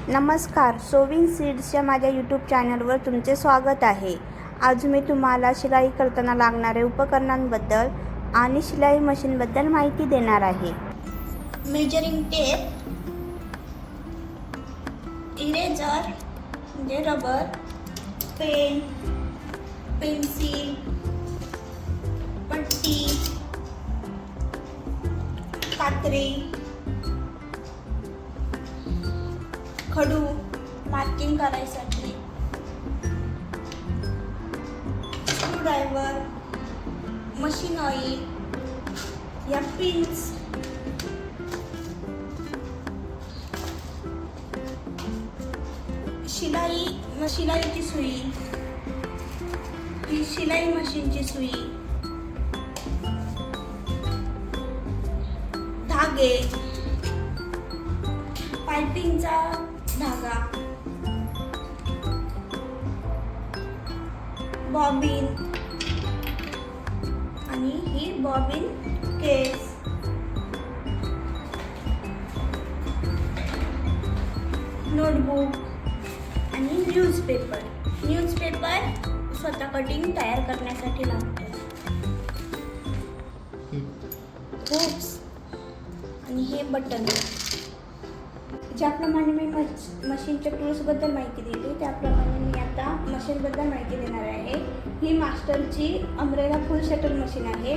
नमस्कार, सोविंग सीड्सच्या माझ्या यूट्यूब चॅनलवर तुमचे स्वागत आहे. आज मी तुम्हाला शिलाई करताना लागणाऱ्या उपकरणांबद्दल आणि शिलाई मशीनबद्दल माहिती देणार आहे. मेजरिंग टेप, इरेजर म्हणजे रबर, पेन, पेन्सिल, पट्टी, कात्री, खडू मार्किंग करायसाठी, स्क्रूड्रायव्हर, मशीन ऑइल, या पिन्स, शिलाईची सुई, ही शिलाई मशीनची सुई, धागे, पायपिंगचा धागा, बॉबिन आणि ही बॉबिन केस, नोटबुक आणि न्यूजपेपर स्वतः कटिंग तयार करण्यासाठी लागतो. हुक्स आणि हे बटन. ज्याप्रमाणे मी मशीनच्या टूल्सबद्दल माहिती दिली त्याप्रमाणे मी आता मशीनबद्दल माहिती देणार आहे. ही मास्टरची अम्ब्रेला फुल शटल मशीन आहे.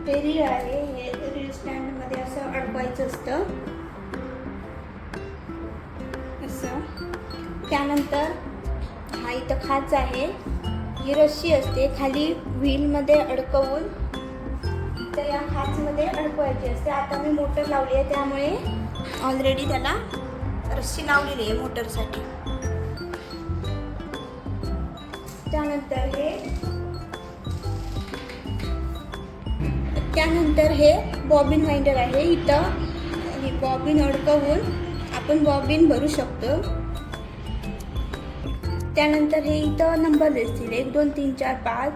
हे रील आहे. हे रील स्टँडमध्ये असं अडकवायचं असतं असं. त्यानंतर हा इथं खाच आहे. ही रस्सी असते खाली व्हीलमध्ये अडकवून तर या खाचमध्ये अडकवायची असते. आता मी मोटर लावली आहे त्यामुळे ऑलरेडी त्याला रस्सी लावलेली आहे मोटरसाठी. त्यानंतर हे बॉबिन वाइंडर आहे. इथं ही बॉबिन अडकवून आपण बॉबिन भरू शकतो. त्यानंतर हे इथं नंबर दिसतील 1 2 3 4 5.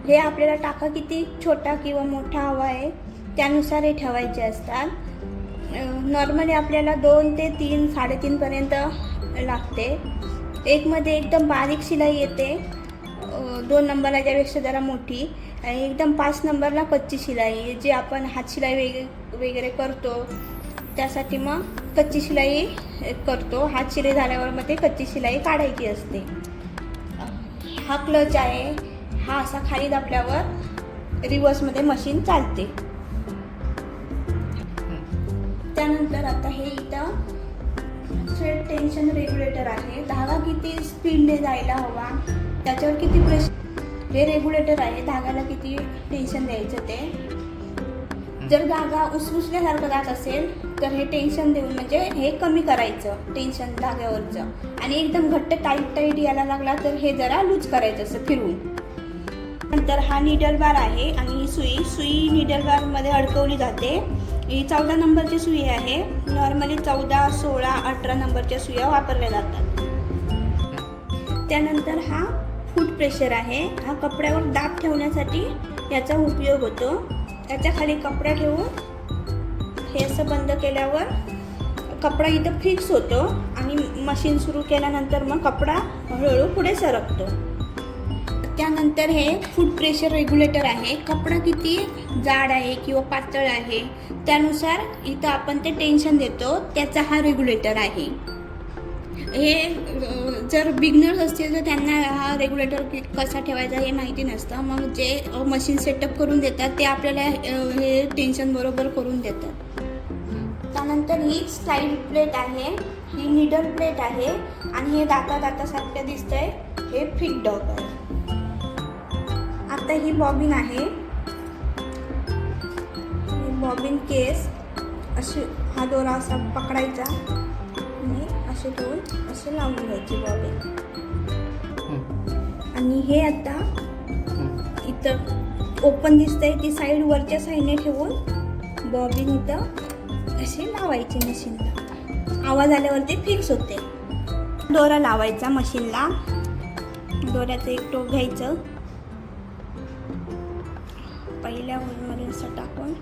हे आपल्याला टाका किती छोटा किंवा मोठा हवा आहे त्यानुसार हे ठेवायचे असतात. नॉर्मली आपल्याला 2 ते 3 3.5 पर्यंत लागते. एकमध्ये एकदम बारीक शिलाई येते, 2 नंबरला त्यापेक्षा जरा मोठी, आणि एकदम 5 नंबरला कच्ची शिलाई जी आपण हात शिलाई वगैरे करतो त्यासाठी मग कच्ची शिलाई करतो. हात शिलाई झाल्यावर मग ते कच्ची शिलाई काढायची असते. हा क्लच आहे. हा असा खाली दाबल्यावर रिव्हर्समध्ये मशीन चालते. त्यानंतर आता हे इथं थ्रेड टेन्शन रेग्युलेटर आहे. धागा किती स्पीडने जायला हवा त्याच्यावर किती प्रेशर, हे रेग्युलेटर आहे. धागाला किती टेन्शन द्यायचं ते. जर धागा उसुसल्यासारखं जात असेल तर हे टेन्शन देऊन म्हणजे हे कमी करायचं टेन्शन धाग्यावरचं, आणि एकदम घट्ट टाईट यायला लागला तर हे जरा लूज करायचं असं फिरवून. नंतर हा निडल बार आहे आणि ही सुई निडल बारमध्ये अडकवली जाते. ही 14 नंबरची सुई आहे. नॉर्मली 14, 16, 18 नंबरच्या सुया वापरल्या जातात. त्यानंतर हा फूट प्रेशर आहे. हा कपड्यावर दाब ठेवण्यासाठी याचा उपयोग होतो. त्याच्या खाली कपडा ठेवून हे असं बंद केल्यावर कपडा इथं फिक्स होतो आणि मशीन सुरू केल्यानंतर मग कपडा हळूहळू पुढे सरकतो. त्यानंतर हे फूट प्रेशर रेग्युलेटर आहे. कपडा किती जाड आहे किंवा पातळ आहे त्यानुसार इथं आपण ते टेन्शन देतो, त्याचा हा रेग्युलेटर आहे. हे जर बिगनर्स असतील तर त्यांना हा रेग्युलेटर कसा ठेवायचा हे माहिती नसतं. मग जे मशीन सेटअप करून देतात ते आपल्याला हे टेन्शन बरोबर करून देतात. त्यानंतर ही स्लाईड प्लेट आहे. ही निडल प्लेट आहे आणि हे दातासारखं दिसतंय हे फिट डॉग आहे. आता ही बॉबिन आहे. बॉबिन केस अशी हा दोरा असा पकडायचा आणि असे ठेवून असे लावून घ्यायची बॉबिन. आणि हे आता इथं ओपन दिसतंय ती साईड वरच्या साईडने ठेवून बॉबिन इथं असे लावायची मशीनला. आवाज आल्यावरती फिक्स होते. दोरा लावायचा मशीनला. दोऱ्याचं एक टोक घ्यायचं पहिल्या होलमधून असं टाकून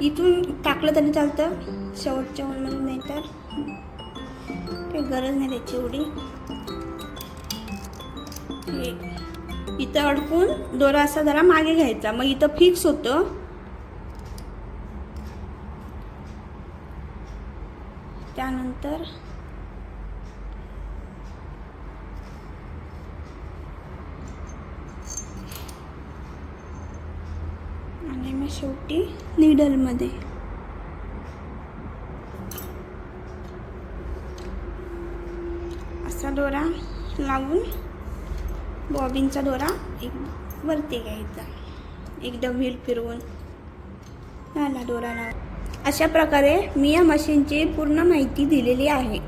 इथून टाकलं तरी चालतं, शेवटच्या होलमधून नाही तर काही गरज नाही त्याची एवढी. हे इथं अडकून दोरा असा जरा मागे घ्यायचा, मग इथं फिक्स होतं. त्यानंतर आणि मग शेवटी निडलमध्ये असा दोरा लावून बॉबिनचा दोरा एक वरती घ्यायचा, एकदम व्हील फिरवून झाला दोरा लावून. अशा प्रकारे मी या मशीनची पूर्ण माहिती दिलेली आहे.